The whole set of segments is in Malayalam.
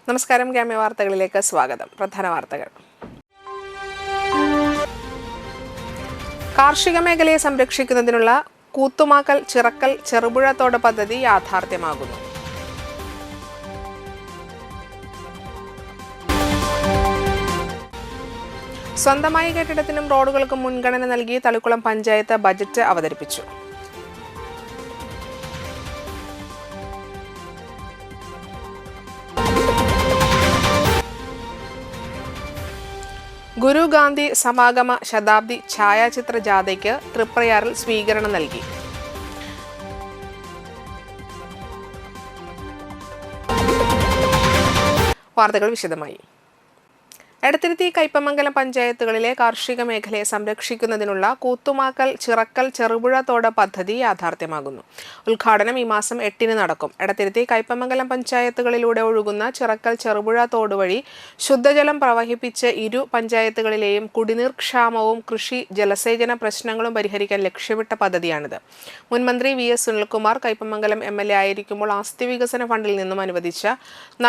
നമസ്കാരം, ഗ്രാമ്യ വാർത്തകളിലേക്ക് സ്വാഗതം. പ്രധാന വാർത്തകൾ. കാർഷിക മേഖലയെ സംരക്ഷിക്കുന്നതിനുള്ള കൂത്തുമാക്കൽ ചിറക്കൽ ചെറുപുഴ തോട് പദ്ധതി യാഥാർത്ഥ്യമാകുന്നു. സ്വന്തമായി കെട്ടിടത്തിനും റോഡുകൾക്കും മുൻഗണന നൽകി തളിക്കുളം പഞ്ചായത്ത് ബജറ്റ് അവതരിപ്പിച്ചു. ഗുരു ഗാന്ധി സമാഗമ ശതാബ്ദി ഛായാചിത്ര ജാഥയ്ക്ക് തൃപ്രയാറിൽ സ്വീകരണം നൽകി. വാർത്തകൾ വിശദമായി. എടത്തിരുത്തി കയ്പമംഗലം പഞ്ചായത്തുകളിലെ കാർഷിക മേഖലയെ സംരക്ഷിക്കുന്നതിനുള്ള കൂത്തുമാക്കൽ ചിറക്കൽ ചെറുപുഴ തോട് പദ്ധതി യാഥാർത്ഥ്യമാകുന്നു. ഉദ്ഘാടനം ഈ മാസം 8-ന് നടക്കും. എടത്തിരുത്തി കയ്പമംഗലം പഞ്ചായത്തുകളിലൂടെ ഒഴുകുന്ന ചിറക്കൽ ചെറുപുഴ തോട് വഴി ശുദ്ധജലം പ്രവഹിപ്പിച്ച് ഇരു പഞ്ചായത്തുകളിലെയും കുടിനീർ ക്ഷാമവും കൃഷി ജലസേചന പ്രശ്നങ്ങളും പരിഹരിക്കാൻ ലക്ഷ്യമിട്ട പദ്ധതിയാണിത്. മുൻമന്ത്രി VS സുനിൽകുമാർ കയ്പമംഗലം MLA ആയിരിക്കുമ്പോൾ ആസ്തി വികസന ഫണ്ടിൽ നിന്നും അനുവദിച്ച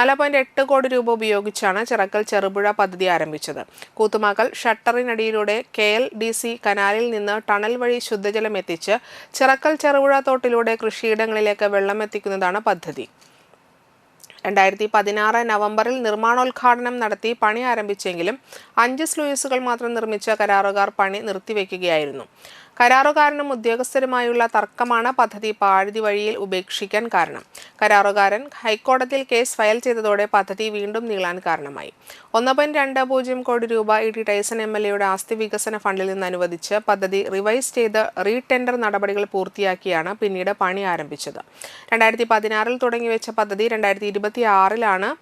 4.8 കോടി രൂപ ഉപയോഗിച്ചാണ് ചിറക്കൽ ചെറുപുഴ പദ്ധതി ആരംഭിച്ചത്. കൂത്തുമാക്കൽ ഷട്ടറിനടിയിലൂടെ KLDC കനാലിൽ നിന്ന് ടണൽ വഴി ശുദ്ധജലം എത്തിച്ച് ചിറക്കൽ ചെറുപുഴ തോട്ടിലൂടെ കൃഷിയിടങ്ങളിലേക്ക് വെള്ളം എത്തിക്കുന്നതാണ് പദ്ധതി. 2016 നവംബറിൽ നിർമ്മാണോദ്ഘാടനം നടത്തി പണി ആരംഭിച്ചെങ്കിലും 5 സ്ലൂയിസുകൾ മാത്രം നിർമ്മിച്ച കരാറുകാർ പണി നിർത്തിവെക്കുകയായിരുന്നു. കരാറുകാരനും ഉദ്യോഗസ്ഥരുമായുള്ള തർക്കമാണ് പദ്ധതി പാഴുതി വഴിയിൽ ഉപേക്ഷിക്കാൻ കാരണം. കരാറുകാരൻ ഹൈക്കോടതിയിൽ കേസ് ഫയൽ ചെയ്തതോടെ പദ്ധതി വീണ്ടും നീളാൻ കാരണമായി. 1.20 കോടി രൂപ ET ടൈസൺ MLAയുടെ ആസ്തി വികസന ഫണ്ടിൽ നിന്ന് അനുവദിച്ച് പദ്ധതി റിവൈസ് ചെയ്ത് റീടെൻഡർ നടപടികൾ പൂർത്തിയാക്കിയാണ് പിന്നീട് പണി ആരംഭിച്ചത്. 2016 തുടങ്ങിവെച്ച പദ്ധതി 2026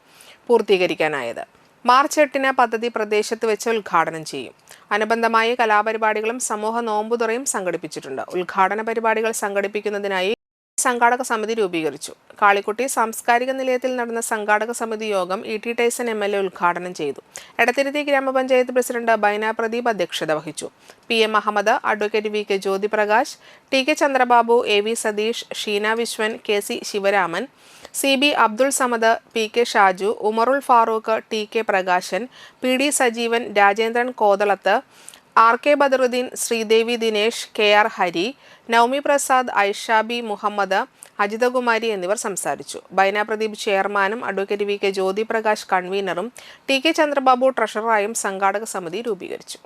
പൂർത്തീകരിക്കാനായത്. മാർച്ച് 8-ന് പദ്ധതി പ്രദേശത്ത് വെച്ച് ഉദ്ഘാടനം ചെയ്യും. അനുബന്ധമായി കലാപരിപാടികളും സമൂഹ നോമ്പുതുറയും സംഘടിപ്പിച്ചിട്ടുണ്ട്. ഉദ്ഘാടന പരിപാടികൾ സംഘടിപ്പിക്കുന്നതിനായി സംഘാടക സമിതി രൂപീകരിച്ചു. കാളിക്കുട്ടി സാംസ്കാരിക നിലയത്തിൽ നടന്ന സംഘാടക സമിതി യോഗം ET ടൈസൺ MLA ഉദ്ഘാടനം ചെയ്തു. എടത്തിരുത്തി ഗ്രാമപഞ്ചായത്ത് പ്രസിഡന്റ് ബൈന പ്രദീപ് അധ്യക്ഷത വഹിച്ചു. PM Ahammed, advocate VK Jyothiprakash, TK Chandrababu, AV Satheesh, Sheena Viswan, KC Sivaraman, CB Abdul Samad, PK Shaju, Umarul Farooq, TK Prakashan, PD Sajeevan, Rajendran Kothalath, RK Badaruddin, Sreedevi Dinesh, KR Hari, Naumi Prasad, Aishabi Muhammed, Ajithakumari എന്നിവർ സംസാരിച്ചു. ബൈന പ്രദീപ് ചെയർമാനും അഡ്വക്കേറ്റ് VK ജ്യോതിപ്രകാശ് കൺവീനറും TK ചന്ദ്രബാബു ട്രഷററായും സംഘാടക സമിതി രൂപീകരിച്ചു.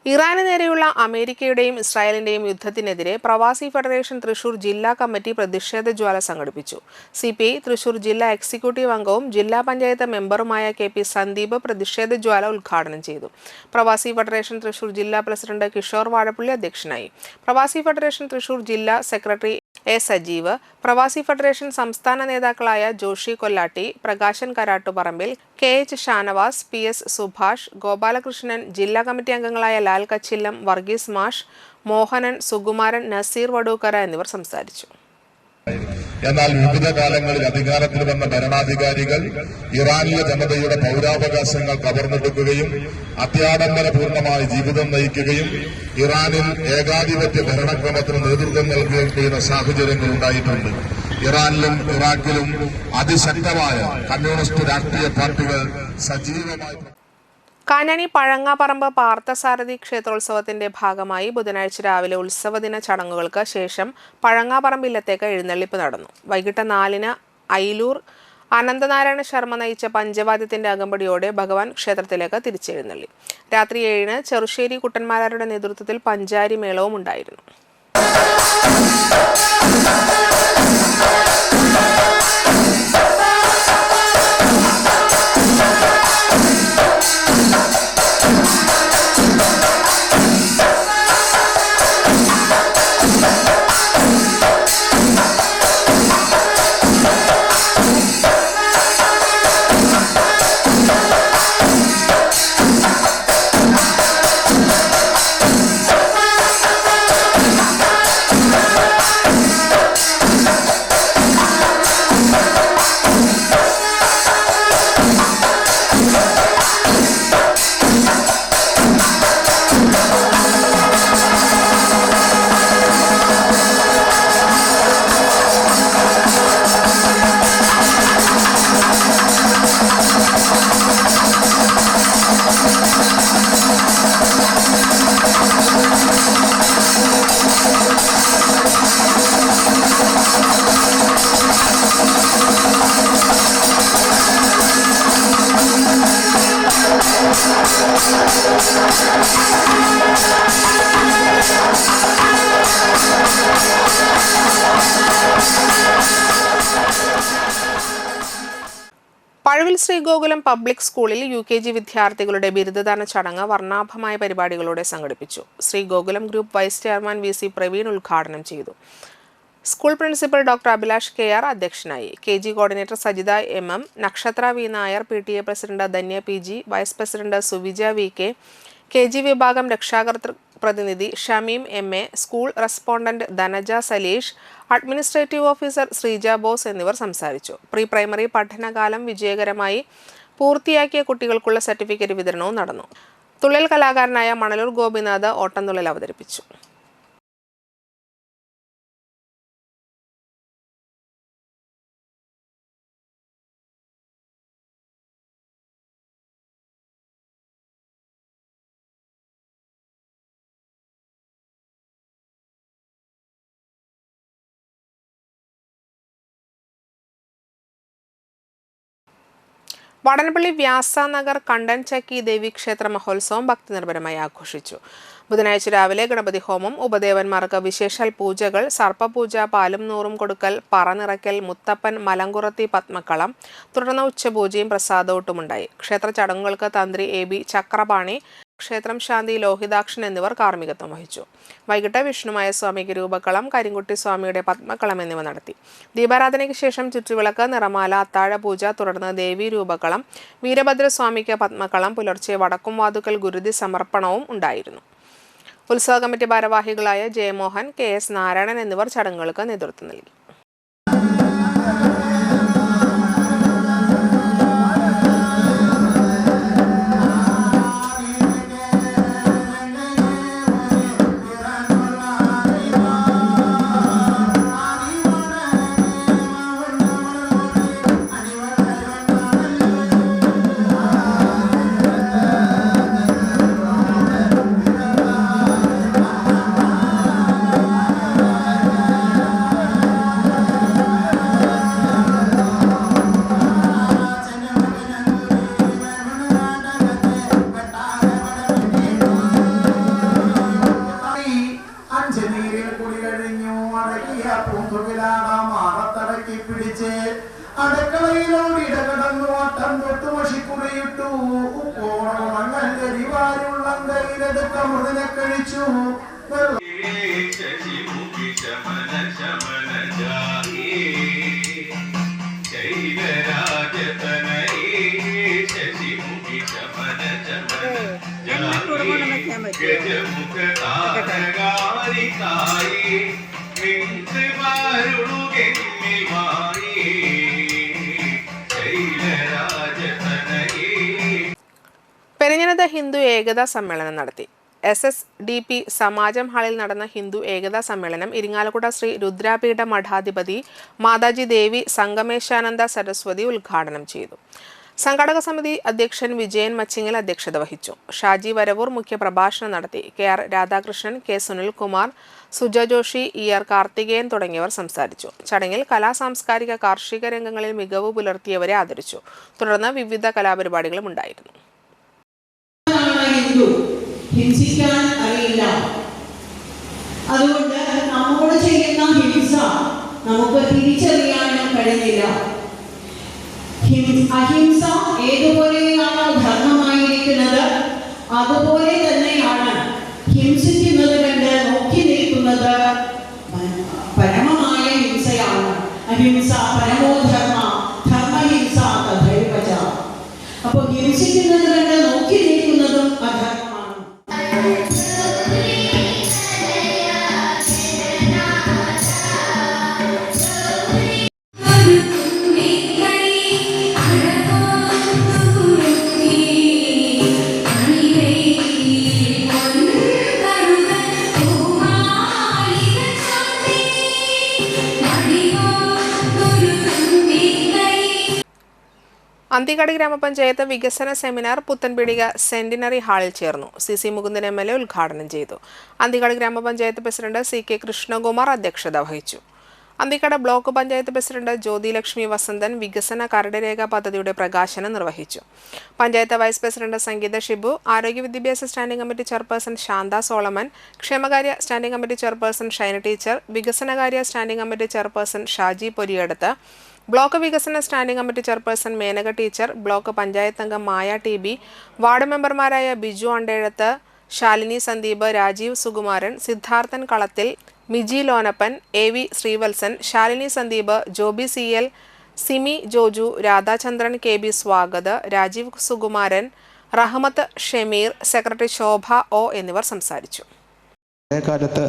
ഇറാന് നേരെയുള്ള അമേരിക്കയുടെയും ഇസ്രായേലിന്റെയും യുദ്ധത്തിനെതിരെ പ്രവാസി ഫെഡറേഷൻ തൃശൂർ ജില്ലാ കമ്മിറ്റി പ്രതിഷേധ ജ്വാല സംഘടിപ്പിച്ചു. CPI തൃശൂർ ജില്ലാ എക്സിക്യൂട്ടീവ് അംഗവും ജില്ലാ പഞ്ചായത്ത് മെമ്പറുമായ KP സന്ദീപ് പ്രതിഷേധ ജ്വാല ഉദ്ഘാടനം ചെയ്തു. പ്രവാസി ഫെഡറേഷൻ തൃശൂർ ജില്ലാ പ്രസിഡന്റ് കിഷോർ വാഴപ്പള്ളി അധ്യക്ഷനായി. പ്രവാസി ഫെഡറേഷൻ തൃശൂർ ജില്ലാ സെക്രട്ടറി A സജീവ്, പ്രവാസി ഫെഡറേഷൻ സംസ്ഥാന നേതാക്കളായ ജോഷി കൊല്ലാട്ടി, പ്രകാശൻ കരാട്ടുപറമ്പിൽ, KH ഷാനവാസ്, PS സുഭാഷ്, ഗോപാലകൃഷ്ണൻ, ജില്ലാ കമ്മിറ്റി അംഗങ്ങളായ ലാൽ കച്ചില്ലം, വർഗീസ് മാഷ്, മോഹനൻ, സുകുമാരൻ, നസീർ വടൂക്കര എന്നിവർ സംസാരിച്ചു. എന്നാൽ വിവിധ കാലങ്ങളിൽ അധികാരത്തിൽ വന്ന ഭരണാധികാരികൾ ഇറാനിലെ ജനതയുടെ പൗരാവകാശങ്ങൾ കവർന്നെടുക്കുകയും അത്യാഡംബരപൂർണമായ ജീവിതം നയിക്കുകയും ഇറാനിൽ ഏകാധിപത്യ ഭരണക്രമത്തിന് നേതൃത്വം നൽകുകയും ചെയ്യുന്ന സാഹചര്യങ്ങൾ ഉണ്ടായിട്ടുണ്ട്. ഇറാനിലും ഇറാഖിലും അതിശക്തമായ കമ്മ്യൂണിസ്റ്റ് രാഷ്ട്രീയ പാർട്ടികൾ സജീവമായി. കാഞ്ഞാണി പഴങ്ങാപ്പറമ്പ് പാർത്ഥസാരഥി ക്ഷേത്രോത്സവത്തിന്റെ ഭാഗമായി ബുധനാഴ്ച രാവിലെ ഉത്സവദിന ചടങ്ങുകൾക്ക് ശേഷം പഴങ്ങാപ്പറമ്പില്ലത്തേക്ക് എഴുന്നള്ളിപ്പ് നടന്നു. വൈകിട്ട് 4-ന് അയിലൂർ അനന്തനാരായണ ശർമ്മ നയിച്ച പഞ്ചവാദ്യത്തിന്റെ അകമ്പടിയോടെ ഭഗവാൻ ക്ഷേത്രത്തിലേക്ക് തിരിച്ചെഴുന്നള്ളി. രാത്രി 7-ന് ചെറുശ്ശേരി കുട്ടന്മാരാരുടെ നേതൃത്വത്തിൽ പഞ്ചാരി മേളവും ഉണ്ടായിരുന്നു. പഴവിൽ ശ്രീഗോകുലം പബ്ലിക് സ്കൂളിൽ UKG വിദ്യാർത്ഥികളുടെ ബിരുദദാന ചടങ്ങ് വർണ്ണാഭമായ പരിപാടികളോടെ സംഘടിപ്പിച്ചു. Sreegokulam group vice chairman VC Praveen ഉദ്ഘാടനം ചെയ്തു. School principal doctor Abhilash KR അധ്യക്ഷനായി. KG coordinator Sajitha MM, Nakshatra V Nair, PTA president Dhanya PG, vice president Suvija VK, KG വിഭാഗം രക്ഷാകർതൃ പ്രതിനിധി Shameem MA, school respondent Dhanaja Saleesh, administrative officer Sreeja Bose എന്നിവർ സംസാരിച്ചു. പ്രീ പ്രൈമറി പഠനകാലം വിജയകരമായി പൂർത്തിയാക്കിയ കുട്ടികൾക്കുള്ള സർട്ടിഫിക്കറ്റ് വിതരണവും നടന്നു. തുള്ളൽ കലാകാരനായ മണലൂർ ഗോപിനാഥ് ഓട്ടംതുള്ളൽ അവതരിപ്പിച്ചു. വടനപ്പള്ളി വ്യാസനഗർ കണ്ടൻചക്കി ദേവീക്ഷേത്ര മഹോത്സവം ഭക്തിനിർഭരമായി ആഘോഷിച്ചു. ബുധനാഴ്ച രാവിലെ ഗണപതി ഹോമം, ഉപദേവന്മാർക്ക് വിശേഷാൽ പൂജകൾ, സർപ്പപൂജ, പാലും നൂറും കൊടുക്കൽ, പറനിറയ്ക്കൽ, മുത്തപ്പൻ, മലങ്കുറത്തി പത്മക്കളം, തുടർന്ന് ഉച്ചപൂജയും പ്രസാദോട്ടുമുണ്ടായി. ക്ഷേത്ര ചടങ്ങുകൾക്ക് തന്ത്രി AB ചക്രപാണി, ക്ഷേത്രം ശാന്തി ലോഹിതാക്ഷൻ എന്നിവർ കാർമ്മികത്വം വഹിച്ചു. വൈകിട്ട് വിഷ്ണുമായ സ്വാമിക്ക് രൂപക്കളം, കരിങ്കുട്ടി സ്വാമിയുടെ പത്മക്കളം എന്നിവ നടത്തി. ദീപാരാധനയ്ക്ക് ശേഷം ചുറ്റുവിളക്ക്, നിറമാല, അത്താഴപൂജ, തുടർന്ന് ദേവി രൂപക്കളം, വീരഭദ്രസ്വാമിക്ക് പത്മക്കളം, പുലർച്ചെ വടക്കുംവാതുക്കൽ ഗുരുതി സമർപ്പണവും ഉണ്ടായിരുന്നു. ഉത്സവ കമ്മിറ്റി ഭാരവാഹികളായ ജയമോഹൻ, KS നാരായണൻ എന്നിവർ ചടങ്ങുകൾക്ക് നേതൃത്വം നൽകി. അടക്കളയിലോട് ഇടകടന്നു ഓട്ടം തൊട്ട് മഷിക്കുറിയിട്ടു. ഉപ്പോണമങ്ങലിരടുക്ക മൃതിനെ കഴിച്ചു. പെരിഞ്ഞനത്ത് ഹിന്ദു ഏകതാ സമ്മേളനം നടത്തി. SSDP സമാജം ഹാളിൽ നടന്ന ഹിന്ദു ഏകതാ സമ്മേളനം ഇരിങ്ങാലക്കുട ശ്രീ രുദ്രാപീഠ മഠാധിപതി മാതാജി ദേവി സംഗമേശാനന്ദ സരസ്വതി ഉദ്ഘാടനം ചെയ്തു. സംഘാടക സമിതി അധ്യക്ഷൻ വിജയൻ മച്ചിങ്ങൽ അധ്യക്ഷത വഹിച്ചു. ഷാജി വരവൂർ മുഖ്യപ്രഭാഷണം നടത്തി. KR Radhakrishnan, K Sunilkumar, Suja Joshi, ER Karthikeyan തുടങ്ങിയവർ സംസാരിച്ചു. ചടങ്ങിൽ സാംസ്കാരിക കാർഷിക രംഗങ്ങളിൽ മികവ് പുലർത്തിയവരെ ആദരിച്ചു. തുടർന്ന് വിവിധ കലാപരിപാടികളും ഉണ്ടായിരുന്നു. ഹിംസിക്കാൻ അറിയില്ല. അതുകൊണ്ട് നമ്മോട് ചെയ്യുന്ന ഹിംസ നമുക്ക് തിരിച്ചറിയാനും കഴിഞ്ഞില്ല. അഹിംസ ഏതുപോലെയാണ് ധർമ്മമായിരിക്കുന്നത്, അതുപോലെ തന്നെയാണ് ഹിംസിക്കുന്നത് കണ്ട് നോക്കി നിൽക്കുന്നത് പരമമായ ഹിംസയാണ്. അഹിംസ പരമോ ധർമ്മ, ധർമ്മഹിംസ തഥൈവച. അപ്പോൾ ഹിംസിക്കുന്നത് കണ്ട് നോക്കി നിൽക്കുന്നതും അധർമ്മമാണ്. അന്തിക്കാട് ഗ്രാമപഞ്ചായത്ത് വികസന സെമിനാർ പുത്തൻപീടിക സെന്റിനറി ഹാളിൽ ചേർന്നു. CC മുകുന്ദൻ MLA ഉദ്ഘാടനം ചെയ്തു. അന്തിക്കാട് ഗ്രാമപഞ്ചായത്ത് പ്രസിഡന്റ് CK കൃഷ്ണകുമാർ അധ്യക്ഷത വഹിച്ചു. അന്തിക്കട ബ്ലോക്ക് പഞ്ചായത്ത് പ്രസിഡന്റ് ജ്യോതിലക്ഷ്മി വസന്തൻ വികസന കരടുരേഖ പദ്ധതിയുടെ പ്രകാശനം നിർവഹിച്ചു. പഞ്ചായത്ത് വൈസ് പ്രസിഡന്റ് സംഗീത ഷിബു, ആരോഗ്യ വിദ്യാഭ്യാസ standing committee chairperson Shantha Solomon, ക്ഷേമകാര്യ standing committee chairperson Shaina teacher, വികസനകാര്യ standing committee chairperson Shaji Poriyadath, block വികസന standing committee chairperson Menaka teacher, block panchayat അംഗം മായ ടി.ബി, വാർഡ് മെമ്പർമാരായ ബിജു അണ്ടേഴത്ത്, ശാലിനി സന്ദീപ്, രാജീവ് സുകുമാരൻ, സിദ്ധാർത്ഥൻ കളത്തിൽ, മിജി ലോനപ്പൻ, എ.വി. ശ്രീവത്സൻ, ശാലിനി സന്ദീപ്, ജോബി സി.എൽ, സിമി ജോജു, രാധാചന്ദ്രൻ കെ.ബി. സ്വാഗത്, രാജീവ് സുകുമാരൻ, റഹ്മത്ത് ഷമീർ, സെക്രട്ടറി ശോഭ ഒ എന്നിവർ സംസാരിച്ചു. കാലത്ത്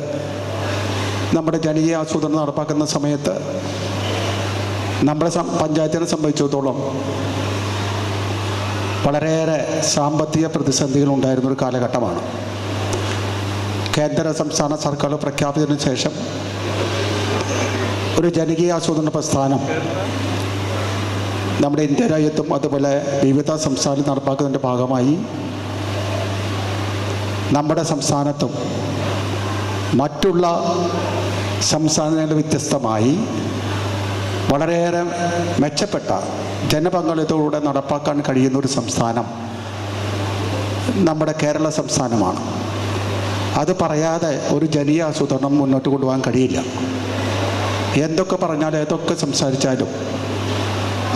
നമ്മുടെ ജനകീയ ആസൂത്രണം നടപ്പാക്കുന്ന സമയത്ത് നമ്മുടെ പഞ്ചായത്തിനെ സംബന്ധിച്ചിടത്തോളം വളരെയേറെ സാമ്പത്തിക പ്രതിസന്ധികൾ ഉണ്ടായിരുന്നൊരു കാലഘട്ടമാണ്. കേന്ദ്ര സംസ്ഥാന സർക്കാർ പ്രഖ്യാപിച്ചതിന് ശേഷം ഒരു ജനകീയ ആസൂത്രണ പ്രസ്ഥാനം നമ്മുടെ ഇന്ത്യ രാജ്യത്തും അതുപോലെ വിവിധ സംസ്ഥാനങ്ങളിൽ നടപ്പാക്കുന്നതിൻ്റെ ഭാഗമായി നമ്മുടെ സംസ്ഥാനത്തും മറ്റുള്ള സംസ്ഥാനങ്ങളിൽ വ്യത്യസ്തമായി വളരെയേറെ മെച്ചപ്പെട്ട ജനപങ്കാളിത്തത്തോടെ നടപ്പാക്കാൻ കഴിയുന്ന ഒരു സംസ്ഥാനം നമ്മുടെ കേരള സംസ്ഥാനമാണ്. അത് പറയാതെ ഒരു ജനകീയ ആസൂത്രണം മുന്നോട്ട് കൊണ്ടുപോകാൻ കഴിയില്ല. എന്തൊക്കെ പറഞ്ഞാലും ഏതൊക്കെ സംസാരിച്ചാലും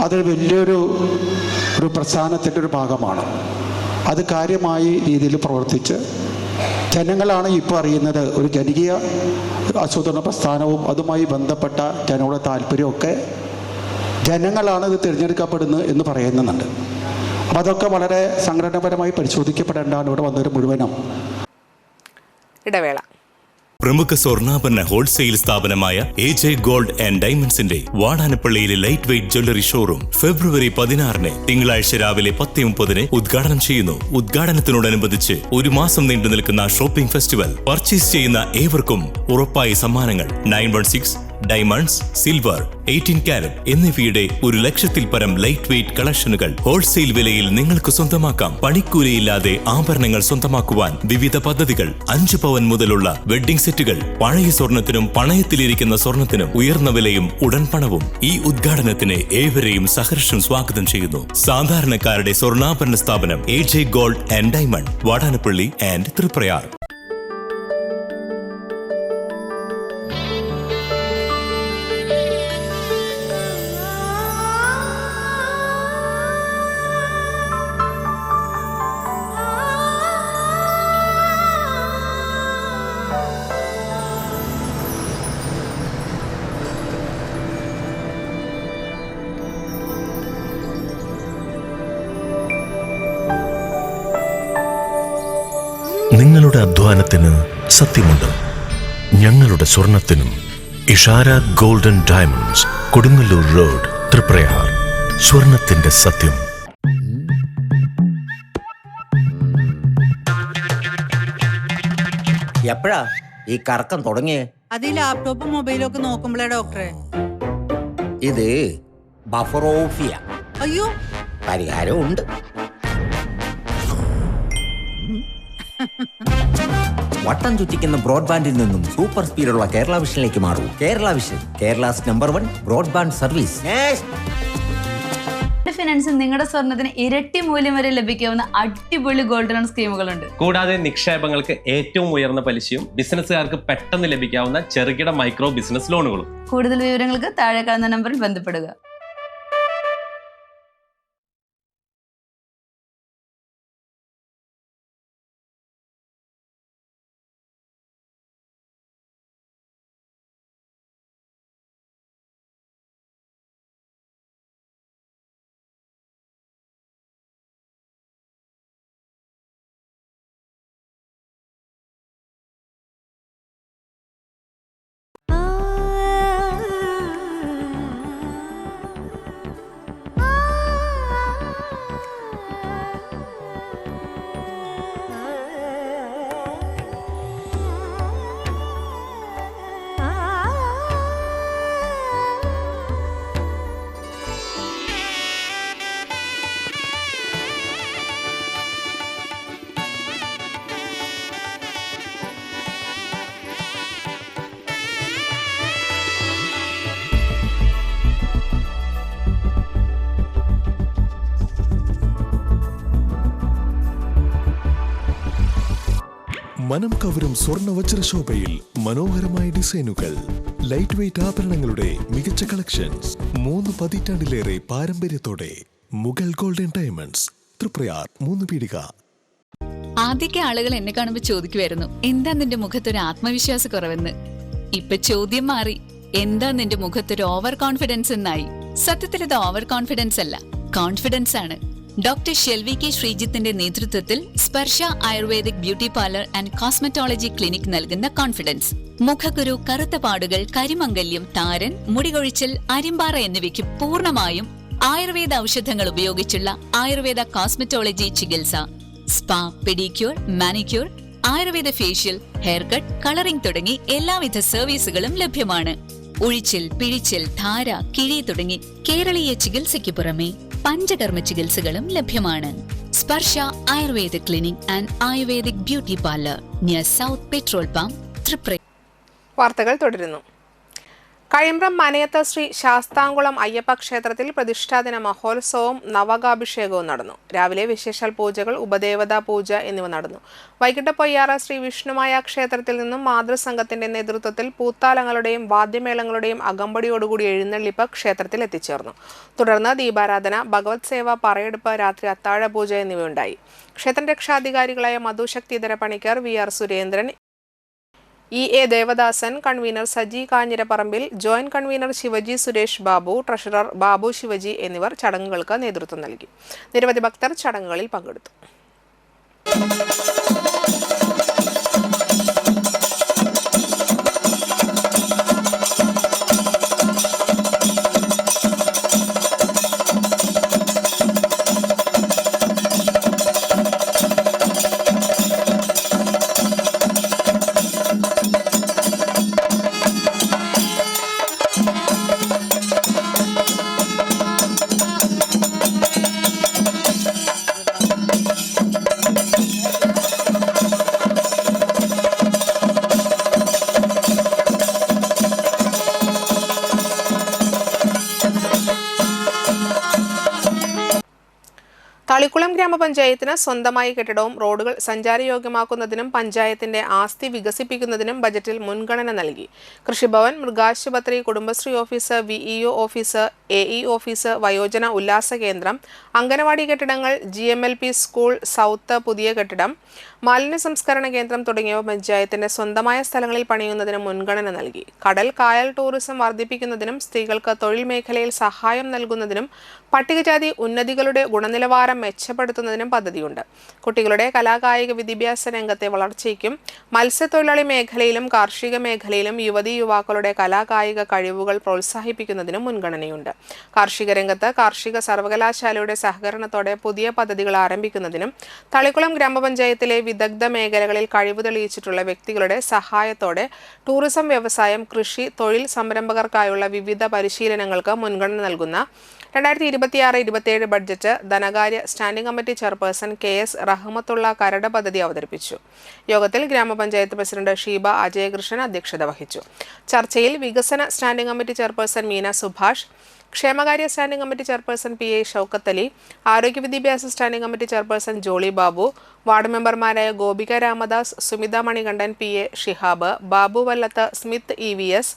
അതൊരു വലിയൊരു പ്രസ്ഥാനത്തിൻ്റെ ഒരു ഭാഗമാണ്. അത് കാര്യമായി രീതിയിൽ പ്രവർത്തിച്ച് ജനങ്ങളാണ് ഇപ്പോൾ അറിയുന്നത്. ഒരു ജനകീയ ആസൂത്രണ പ്രസ്ഥാനവും അതുമായി ബന്ധപ്പെട്ട ജനങ്ങളുടെ താല്പര്യമൊക്കെ ജനങ്ങളാണ് ഇത് തിരഞ്ഞെടുക്കപ്പെടുന്നത് എന്ന് പറയുന്നുണ്ട്. അപ്പം അതൊക്കെ വളരെ സംഘടനാപരമായി പരിശോധിക്കപ്പെടേണ്ടതാണ് ഇവിടെ വന്നൊരു മുഴുവനും. ഇടവേള. പ്രമുഖ സ്വർണ്ണാഭരണ ഹോൾസെയിൽ സ്ഥാപനമായ AJ ഗോൾഡ് ആൻഡ് ഡയമണ്ട്സിന്റെ വാടാനപ്പള്ളിയിലെ light weight jewellery showroom February 16 തിങ്കളാഴ്ച രാവിലെ 10:30 ഉദ്ഘാടനം ചെയ്യുന്നു. ഉദ്ഘാടനത്തിനോടനുബന്ധിച്ച് ഒരു മാസം നീണ്ടു നിൽക്കുന്ന ഷോപ്പിംഗ് ഫെസ്റ്റിവൽ. പർച്ചേസ് ചെയ്യുന്ന ഏവർക്കും ഉറപ്പായ സമ്മാനങ്ങൾ. 916 ഡയമണ്ട്സ്, സിൽവർ, 18 കാരറ്റ് എന്നിവയുടെ 100,000-ൽ പരം ലൈറ്റ് വെയ്റ്റ് കളക്ഷനുകൾ ഹോൾസെയിൽ വിലയിൽ നിങ്ങൾക്ക് സ്വന്തമാക്കാം. പണിക്കൂലിയില്ലാതെ ആഭരണങ്ങൾ സ്വന്തമാക്കുവാൻ വിവിധ പദ്ധതികൾ. 5 പവൻ മുതലുള്ള വെഡ്ഡിംഗ് സെറ്റുകൾ. പഴയ സ്വർണത്തിനും പണയത്തിലിരിക്കുന്ന സ്വർണത്തിനും ഉയർന്ന വിലയും ഉടൻ പണവും. ഈ ഉദ്ഘാടനത്തിന് ഏവരെയും സഹർഷം സ്വാഗതം ചെയ്യുന്നു. സാധാരണക്കാരുടെ സ്വർണ്ണാഭരണ സ്ഥാപനം AJ gold and diamond, Vadanappally and Triprayar. നിങ്ങളുടെ അധ്വാനത്തിന് സത്യമുണ്ട്. ഞങ്ങളുടെ സ്വർണത്തിനും. Ishara golden diamonds, Kodungallur road, Triprayar. സ്വർണത്തിന്റെ സത്യം. എപ്പോഴാ ഈ കറക്കം തുടങ്ങിയേ? അത് ഈ ലാപ്ടോപ്പും മൊബൈലും ഒക്കെ നോക്കുമ്പോഴേ ഡോക്ടറെ. ഇത് ബഫറോഫിയ. അയ്യോ, പരിഹാരം ഉണ്ട്. വട്ടം ചുറ്റിക്കുന്ന ബ്രോഡ്ബാൻഡിൽ നിന്നും സൂപ്പർ സ്പീഡുള്ള കേരള വിഷനിലേക്ക് മാറൂ. Kerala vision, Kerala's number 1 broadband service. ഫിനാൻസിൽ നിങ്ങളുടെ സ്വർണ്ണത്തിന് ഇരട്ടി മൂല്യം വരെ ലഭിക്കാവുന്ന അടിപൊളി ഗോൾഡ് ലോൺ സ്കീമുകളുണ്ട്. കൂടാതെ നിക്ഷേപങ്ങൾക്ക് ഏറ്റവും ഉയർന്ന പലിശയും ബിസിനസ്സുകാർക്ക് പെട്ടെന്ന് ലഭിക്കാവുന്ന ചെറുകിട മൈക്രോ ബിസിനസ് ലോണുകളും. കൂടുതൽ വിവരങ്ങൾക്ക് താഴെ കാണുന്ന നമ്പറിൽ ബന്ധപ്പെടുക. മനം കവരും സ്വർണ്ണ വജ്രശോഭയിൽ മനോഹരമായ ഡിസൈനുകൾ, ലൈറ്റ് വെയ്റ്റ് ആഭരണങ്ങളുടെ മികച്ച കളക്ഷൻസ്, 3 പതിറ്റാണ്ടിലേറെ പാരമ്പര്യത്തോടെ മുഗൾ ഗോൾഡൻ ഡയമണ്ട്സ്, തൃപ്രയാർ 3 പീടിക. ആദ്യമൊക്കെ ആളുകൾ എന്നെ കാണുമ്പോൾ ചോദിക്കുമായിരുന്നു, എന്താ നിന്റെ മുഖത്തൊരു ആത്മവിശ്വാസ കുറവെന്ന്. ഇപ്പൊ ചോദ്യം മാറി, എന്താ നിന്റെ മുഖത്തൊരു ഓവർ കോൺഫിഡൻസ് എന്നായി. സത്യത്തിൽ ഇത് ഓവർ കോൺഫിഡൻസ് അല്ല, കോൺഫിഡൻസ് ആണ്. ഡോക്ടർ ഷെൽവി കെ ശ്രീജിത്തിന്റെ നേതൃത്വത്തിൽ Sparsha ayurvedic beauty parlour and cosmetology clinic നൽകുന്ന കോൺഫിഡൻസ്. മുഖക്കുരു, കറുത്ത പാടുകൾ, കരിമംഗല്യം, താരൻ, മുടികൊഴിച്ചൽ, അരിമ്പാറ എന്നിവയ്ക്ക് പൂർണ്ണമായും ആയുർവേദ ഔഷധങ്ങൾ ഉപയോഗിച്ചുള്ള ആയുർവേദ കോസ്മെറ്റോളജി ചികിത്സ. Spa, pedicure, manicure, Ayurveda facial, hair cut, colouring തുടങ്ങി എല്ലാവിധ സർവീസുകളും ലഭ്യമാണ്. ഉഴിച്ചിൽ, പിഴിച്ചിൽ, ധാര, കിഴി തുടങ്ങി കേരളീയ ചികിത്സയ്ക്ക് പുറമെ പഞ്ചകർമ്മ ചികിത്സകളും ലഭ്യമാണ്. Sparsha Ayurveda clinic and ayurvedic beauty parlour near south petrol pump, Triprayar. വാർത്തകൾ തുടരുന്നു. കഴിമ്പ്രം മനയത്ത് ശ്രീ ശാസ്താംകുളം അയ്യപ്പ ക്ഷേത്രത്തിൽ പ്രതിഷ്ഠാദിന മഹോത്സവവും നവകാഭിഷേകവും നടന്നു. രാവിലെ വിശേഷാൽ പൂജകൾ, ഉപദേവതാ പൂജ എന്നിവ നടന്നു. വൈകിട്ട് പൊയ്യാറ ശ്രീ വിഷ്ണുമായ ക്ഷേത്രത്തിൽ നിന്നും മാതൃസംഘത്തിന്റെ നേതൃത്വത്തിൽ പൂത്താലങ്ങളുടെയും വാദ്യമേളങ്ങളുടെയും അകമ്പടിയോടുകൂടി എഴുന്നള്ളിപ്പ് ക്ഷേത്രത്തിൽ എത്തിച്ചേർന്നു. തുടർന്ന് ദീപാരാധന, ഭഗവത് സേവ, പറയെടുപ്പ്, രാത്രി അത്താഴ പൂജ എന്നിവയുണ്ടായി. ക്ഷേത്ര രക്ഷാധികാരികളായ Madhushaktidhara Panicker, VR Surendran, EA Devadasan, convener Saji Kanjirapparambil, joint convener Shivaji Suresh Babu, treasurer Babu Shivaji എന്നിവർ ചടങ്ങുകൾക്ക് നേതൃത്വം നൽകി. നിരവധി ഭക്തർ ചടങ്ങുകളിൽ പങ്കെടുത്തു. തളിക്കുളം ഗ്രാമപഞ്ചായത്തിന് സ്വന്തമായി കെട്ടിടവും റോഡുകൾ സഞ്ചാരയോഗ്യമാക്കുന്നതിനും പഞ്ചായത്തിന്റെ ആസ്തി വികസിപ്പിക്കുന്നതിനും ബജറ്റിൽ മുൻഗണന നൽകി. കൃഷിഭവൻ, മൃഗാശുപത്രി, Kudumbashree office, VEO office, AE office, വയോജന ഉല്ലാസ കേന്ദ്രം, അംഗനവാടി കെട്ടിടങ്ങൾ, GMLP സ്കൂൾ സൗത്ത് പുതിയ കെട്ടിടം, മാലിന്യ സംസ്കരണ കേന്ദ്രം തുടങ്ങിയവ പഞ്ചായത്തിന്റെ സ്വന്തമായ സ്ഥലങ്ങളിൽ പണിയുന്നതിന് മുൻഗണന നൽകി. കടൽ, കായൽ ടൂറിസം വർദ്ധിപ്പിക്കുന്നതിനും സ്ത്രീകൾക്ക് തൊഴിൽ മേഖലയിൽ സഹായം നൽകുന്നതിനും പട്ടികജാതി ഉന്നതികളുടെ ഗുണനിലവാരം മെച്ചപ്പെടുത്തുന്നതിനും പദ്ധതിയുണ്ട്. കുട്ടികളുടെ കലാകായിക വിദ്യാഭ്യാസ രംഗത്തെ വളർച്ചയ്ക്കും മത്സ്യത്തൊഴിലാളി മേഖലയിലും കാർഷിക മേഖലയിലും യുവതീ യുവാക്കളുടെ കലാകായിക കഴിവുകൾ പ്രോത്സാഹിപ്പിക്കുന്നതിനും മുൻഗണനയുണ്ട്. കാർഷിക രംഗത്ത് കാർഷിക സർവകലാശാലയുടെ സഹകരണത്തോടെ പുതിയ പദ്ധതികൾ ആരംഭിക്കുന്നതിനും തളിക്കുളം ഗ്രാമപഞ്ചായത്തിലെ വിദഗ്ധ മേഖലകളിൽ കഴിവ് തെളിയിച്ചിട്ടുള്ള വ്യക്തികളുടെ സഹായത്തോടെ ടൂറിസം വ്യവസായം, കൃഷി, തൊഴിൽ സംരംഭകർക്കായുള്ള വിവിധ പരിശീലനങ്ങൾക്ക് മുൻഗണന നൽകുന്ന 2026-27 ബഡ്ജറ്റ് ധനകാര്യ standing committee chairperson KS Rahmatullah കരട് പദ്ധതി അവതരിപ്പിച്ചു. യോഗത്തിൽ ഗ്രാമപഞ്ചായത്ത് പ്രസിഡന്റ് ഷീബ അജയകൃഷ്ണൻ അധ്യക്ഷത വഹിച്ചു. ചർച്ചയിൽ വികസന standing committee chairperson Meena Subhash, ക്ഷേമകാര്യ standing committee chairperson PA Shoukath Ali, ആരോഗ്യ വിദ്യാഭ്യാസ standing committee chairperson Jolly Babu, ward മെമ്പർമാരായ Gopika Ramadas, Sumitha Manikandan, PA Shihab, Babu Vallath, Smith EVS,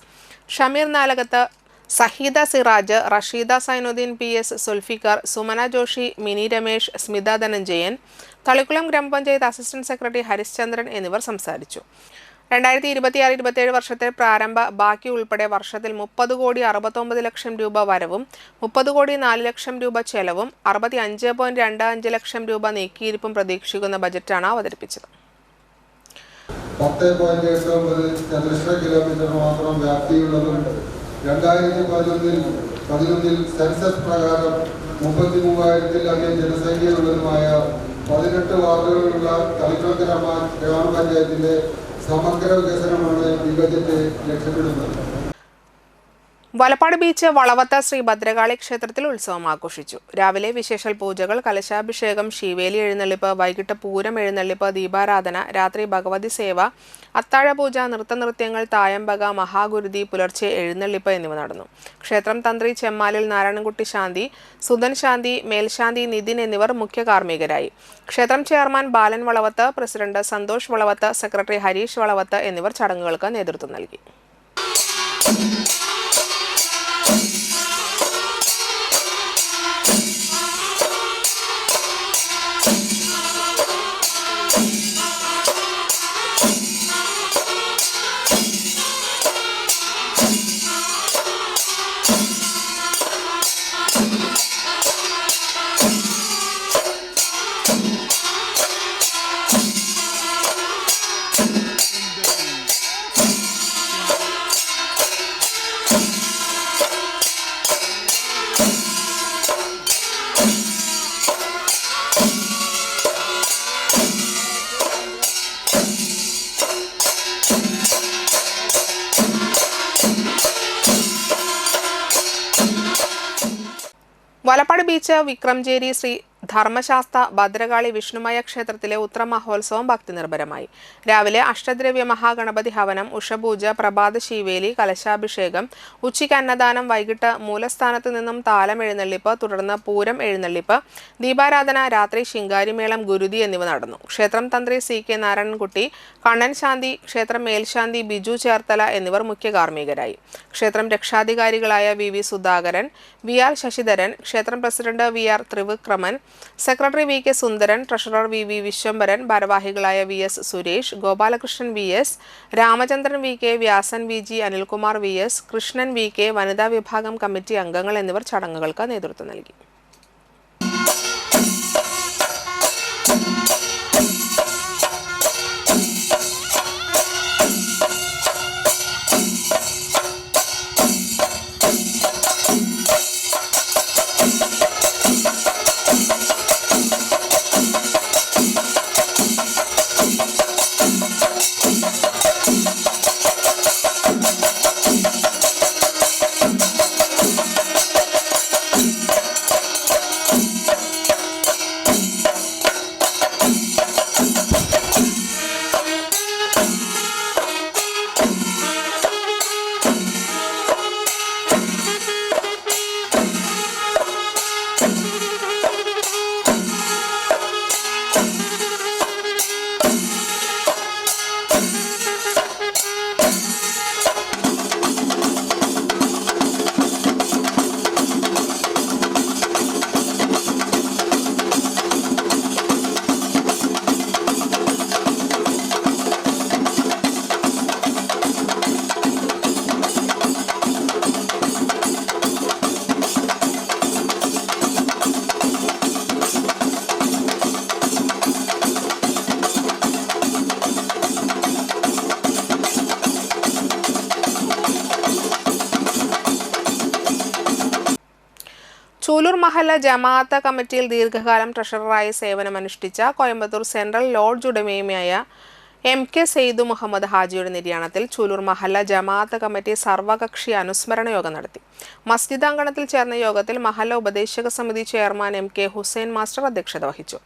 Shameer Nalakath, Saheeda Siraj, Rasheeda Sainudheen, PS Sulfiqar, Sumana Joshi, Mini Ramesh, Smitha Dhananjayan, Thalikulam Gramapanchayat assistant secretary Harishchandran എന്നിവർ സംസാരിച്ചു. 2026-27 വർഷത്തെ പ്രാരംഭ ബാക്കി ഉൾപ്പെടെ വർഷത്തിൽ 30,69 ലക്ഷം രൂപ വരവും 30,04 ലക്ഷം രൂപ ചെലവും 65.25 ലക്ഷം രൂപ നീക്കിയിരിപ്പും പ്രതീക്ഷിക്കുന്ന ബജറ്റാണ് അവതരിപ്പിച്ചത്. 10.89 ചതുരശ്ര കിലോമീറ്റർ മാത്രം വ്യാപ്തിയുള്ളതും 2011 സെൻസസ് പ്രകാരം 33,000-ലധികം ജനസംഖ്യയുള്ളതുമായ 18 വാർഡുകളുള്ള തളിക്കുളം ഗ്രാമപഞ്ചായത്തിന്റെ സമഗ്ര വികസനമാണ് ഈ ബജറ്റ് ലക്ഷ്യമിടുന്നത്. വലപ്പാട് ബീച്ച് വളവത്ത ശ്രീ ഭദ്രകാളി ക്ഷേത്രത്തിൽ ഉത്സവം ആഘോഷിച്ചു. രാവിലെ വിശേഷൽ പൂജകൾ, കലശാഭിഷേകം, ശീവേലി എഴുന്നള്ളിപ്പ്, വൈകിട്ട് പൂരം എഴുന്നള്ളിപ്പ്, ദീപാരാധന, രാത്രി ഭഗവതി സേവ, അത്താഴപൂജ, നൃത്തനൃത്യങ്ങൾ, തായമ്പക, മഹാഗുരുതി, പുലർച്ചെ എഴുന്നള്ളിപ്പ് എന്നിവ നടന്നു. ക്ഷേത്രം തന്ത്രി ചെമ്മാലിൽ നാരായണൻകുട്ടി ശാന്തി, സുധൻ ശാന്തി, മേൽശാന്തി നിതിൻ എന്നിവർ മുഖ്യ കാർമ്മികരായി. ക്ഷേത്രം ചെയർമാൻ ബാലൻ വളവത്ത്, പ്രസിഡന്റ് സന്തോഷ് വളവത്ത്, സെക്രട്ടറി ഹരീഷ് വളവത്ത് എന്നിവർ ചടങ്ങുകൾക്ക് നേതൃത്വം നൽകി. വലപ്പാട് ബീച്ച് വിക്രംജേരി ശ്രീ ധർമ്മശാസ്ത്ര ഭദ്രകാളി വിഷ്ണുമയ ക്ഷേത്രത്തിലെ ഉത്രമഹോത്സവം ഭക്തിനിർഭരമായി. രാവിലെ അഷ്ടദ്രവ്യ മഹാഗണപതി ഹവനം, ഉഷപൂജ, പ്രഭാത ശീവേലി, കലശാഭിഷേകം, ഉച്ചയ്ക്ക് അന്നദാനം, വൈകിട്ട് മൂലസ്ഥാനത്ത് നിന്നും താലം എഴുന്നള്ളിപ്പ്, തുടർന്ന് പൂരം എഴുന്നള്ളിപ്പ്, ദീപാരാധന, രാത്രി ശിങ്കാരിമേളം, ഗുരുതി എന്നിവ നടന്നു. ക്ഷേത്രം തന്ത്രി CK നാരായണൻകുട്ടി, കണ്ണൻ ശാന്തി, ക്ഷേത്രം മേൽശാന്തി ബിജു ചേർത്തല എന്നിവർ മുഖ്യ കാർമ്മികരായി. ക്ഷേത്രം രക്ഷാധികാരികളായ VV സുധാകരൻ, VR ശശിധരൻ, ക്ഷേത്രം president VR Thrivikraman, secretary VK Sundaran, treasurer VV Viswambharan, ഭാരവാഹികളായ VS Suresh, Gopalakrishnan VS, Ramachandran VK, Vyasan VG, Anilkumar VS, Krishnan VK, വനിതാ വിഭാഗം കമ്മിറ്റി അംഗങ്ങൾ എന്നിവർ ചടങ്ങുകൾക്ക് നേതൃത്വം നൽകി. ചൂലൂർ മഹല്ല ജമാഅത്ത് കമ്മിറ്റിയിൽ ദീർഘകാലം ട്രഷററായി സേവനമനുഷ്ഠിച്ച കോയമ്പത്തൂർ സെൻട്രൽ ലോഡ്ജ് ഉടമയുമായ MK സെയ്ദു മുഹമ്മദ് ഹാജിയുടെ നിര്യാണത്തിൽ ചൂലൂർ മഹല്ല ജമാഅത്ത് കമ്മിറ്റി സർവകക്ഷി അനുസ്മരണ യോഗം നടത്തി. മസ്ജിദ് അങ്കണത്തിൽ ചേർന്ന യോഗത്തിൽ മഹല്ല ഉപദേശക സമിതി ചെയർമാൻ MK ഹുസൈൻ മാസ്റ്റർ അധ്യക്ഷത വഹിച്ചു.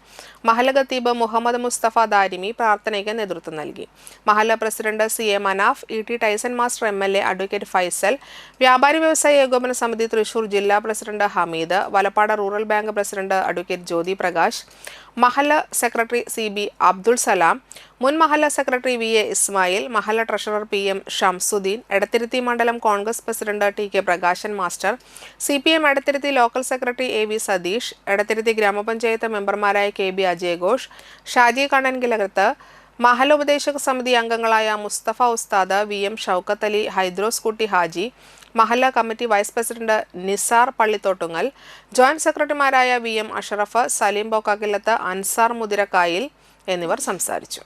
മഹല്ല ഖത്തീബ് മുഹമ്മദ് മുസ്തഫ ദാരിമി പ്രാർത്ഥനയ്ക്ക് നേതൃത്വം നൽകി. മഹല്ല president CA Manaf, ET Tyson master MLA advocate Faisal, വ്യാപാരി വ്യവസായ ഏകോപന സമിതി തൃശൂർ ജില്ലാ president Hameed, Valappad rural bank president advocate Jyothi Prakash, മഹല്ല സെക്രട്ടറി CB അബ്ദുൾ സലാം, മുൻ മഹല്ല സെക്രട്ടറി VA ഇസ്മായിൽ, മഹല്ല ട്രഷറർ PM ഷംസുദ്ദീൻ, എടത്തിരുത്തി മണ്ഡലം Congress president TK Prakashan master, CPM Edathiruthy local secretary AV Satheesh, Edathiruthy Gramapanchayat മെമ്പർമാരായ KB അജയ് ഘോഷ്, ഷാജി കണ്ണൻകിലകത്ത്, മഹല്ല ഉപദേശക സമിതി അംഗങ്ങളായ മുസ്തഫ ഉസ്താദ്, VM ഷൗക്കത്ത് അലി, ഹൈദ്രോസ് കുട്ടി ഹാജി, മഹല്ല committee vice president Nisar Pallithottungal, joint സെക്രട്ടറിമാരായ VM അഷറഫ്, സലീം ബോക്കാക്കില്ലത്ത്, അൻസാർ മുതിരക്കായിൽ എന്നിവർ സംസാരിച്ചു.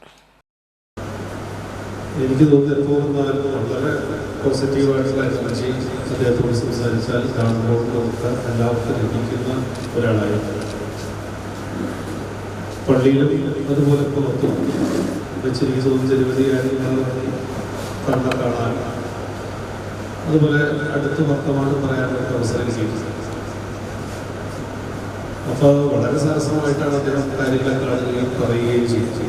എനിക്ക് തോന്നുന്നു വളരെ പോസിറ്റീവായിട്ടുള്ള എനർജി അദ്ദേഹത്തോട് സംസാരിച്ചാൽ കാണുമ്പോൾ നമുക്ക് എല്ലാവർക്കും ലഭിക്കുന്ന ഒരാളായിരുന്നു. പള്ളിയിലും അതുപോലെ പുറത്തും വെച്ചെനിക്ക് തോന്നുന്നു നിരവധി കാര്യങ്ങൾ കണ്ണ കാണാൻ അതുപോലെ അടുത്ത് വർത്തമാനം പറയാനുള്ള അവസരം കിട്ടിയിട്ടുണ്ട്. അപ്പോൾ വളരെ സരസമായിട്ടാണ് അദ്ദേഹം കാര്യങ്ങളൊക്കെ ആളുകൾ പറയുകയും ചെയ്തത്.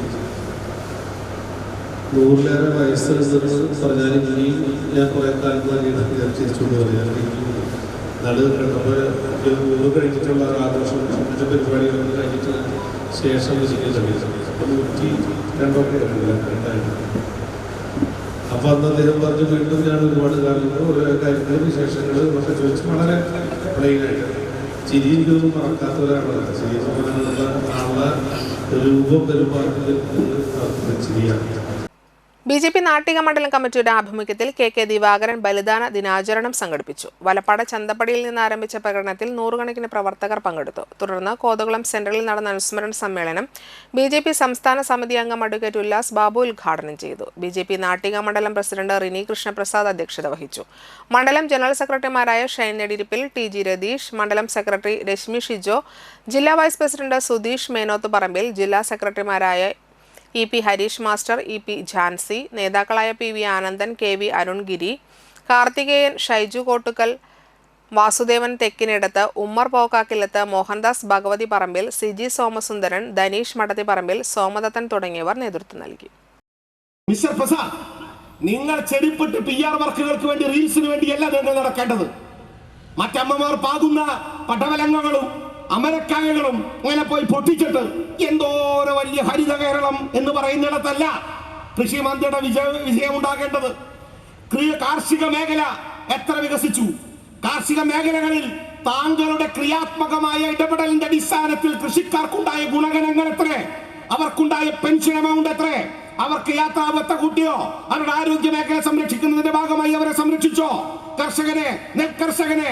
100-ലേറെ വയസ്സെന്ന് പറഞ്ഞാൽ ഇനിയും ഞാൻ കുറേ കാലം തന്നെ തിരിച്ചുകൊണ്ട് പറയാം. നാളെ കണ്ടപ്പോൾ 100 കഴിഞ്ഞിട്ടുള്ള ഒരു ആഘോഷം മറ്റു പരിപാടികളൊക്കെ കഴിഞ്ഞിട്ട് ശേഷം വിജയിക്കാൻ കഴിയുന്നത്. അപ്പോൾ 102 ഉണ്ടായിരുന്നു. അപ്പോൾ അന്ന് അദ്ദേഹം പറഞ്ഞു വീണ്ടും ഞാൻ ഒരുപാട് കാലങ്ങൾ ഓരോ കാര്യങ്ങൾ വിശേഷങ്ങൾ ഒക്കെ ചോദിച്ച് വളരെ പ്ലെയിനായിട്ട് ചിരിയൊന്നും മറക്കാത്ത ഒരാളാണ്. ചിരി സമാനമുള്ള ആളുടെ രൂപം പെരുമാറ്റത്തിൽ ചിരിയാണ്. BJP നാട്ടിക മണ്ഡലം കമ്മിറ്റിയുടെ ആഭിമുഖ്യത്തിൽ KK ദിവാകരൻ ബലിദാന ദിനാചരണം സംഘടിപ്പിച്ചു. വലപ്പാട് ചന്തപ്പടിയിൽ നിന്ന് ആരംഭിച്ച പ്രകടനത്തിൽ 100 പ്രവർത്തകർ പങ്കെടുത്തു. തുടർന്ന് കോതകുളം സെന്ററിൽ നടന്ന അനുസ്മരണ സമ്മേളനം BJP സംസ്ഥാന സമിതി അംഗം അഡ്വക്കേറ്റ് ഉല്ലാസ് ബാബു ഉദ്ഘാടനം ചെയ്തു. BJP നാട്ടിക മണ്ഡലം പ്രസിഡന്റ് റിനി കൃഷ്ണപ്രസാദ് അധ്യക്ഷത വഹിച്ചു. മണ്ഡലം ജനറൽ സെക്രട്ടറിമാരായ ഷൈൻ നെടിരിപ്പിൽ, TG രതീഷ്, മണ്ഡലം സെക്രട്ടറി രശ്മി ഷിജോ, ജില്ലാ വൈസ് പ്രസിഡന്റ് സുധീഷ് മേനോത്ത് പറമ്പിൽ, ജില്ലാ സെക്രട്ടറിമാരായ EP Harish master, EP Jhansi, നേതാക്കളായ PV ആനന്ദൻ, KV അരുൺഗിരി, കാർത്തികേയൻ, ഷൈജു കോട്ടുക്കൽ, വാസുദേവൻ തെക്കിനിടത്ത്, ഉമ്മർ പോക്കാക്കിലത്ത്, മോഹൻദാസ് ഭഗവതി പറമ്പിൽ, CG സോമസുന്ദരൻ, ധനീഷ് മടത്തി പറമ്പിൽ, സോമദത്തൻ തുടങ്ങിയവർ നേതൃത്വം നൽകി. മിസ്റ്റർ പ്രസാദ്, നിങ്ങൾ ചെടിപ്പെട്ട് PR വർക്കുകൾക്ക് വേണ്ടി റീൽസിന് വേണ്ടിയല്ല നിങ്ങൾ നടക്കേണ്ടത്. മറ്റമ്മമാർ പാകുന്ന പടവലങ്ങകളും അമരക്കായകളും അങ്ങനെ പോയി പൊട്ടിച്ചിട്ട് എന്തോരോ വലിയ ഹരിത കേരളം എന്ന് പറയുന്നിടത്തല്ല കൃഷി മന്ത്രിയുടെ വിജയം ഉണ്ടാകേണ്ടത്. കാർഷിക മേഖല എത്ര വികസിച്ചു? കാർഷിക മേഖലകളിൽ താങ്കളുടെ ക്രിയാത്മകമായ ഇടപെടലിന്റെ അടിസ്ഥാനത്തിൽ കൃഷിക്കാർക്കുണ്ടായ ഗുണഗണങ്ങൾ എത്ര? അവർക്കുണ്ടായ പെൻഷൻ എമൗണ്ട് എത്ര? അവർക്ക് യാത്രാബത്ത കൂട്ടിയോ? അവരുടെ ആരോഗ്യ മേഖല സംരക്ഷിക്കുന്നതിന്റെ ഭാഗമായി അവരെ സംരക്ഷിച്ചോ? കർഷകനെ, നെൽകർഷകനെ,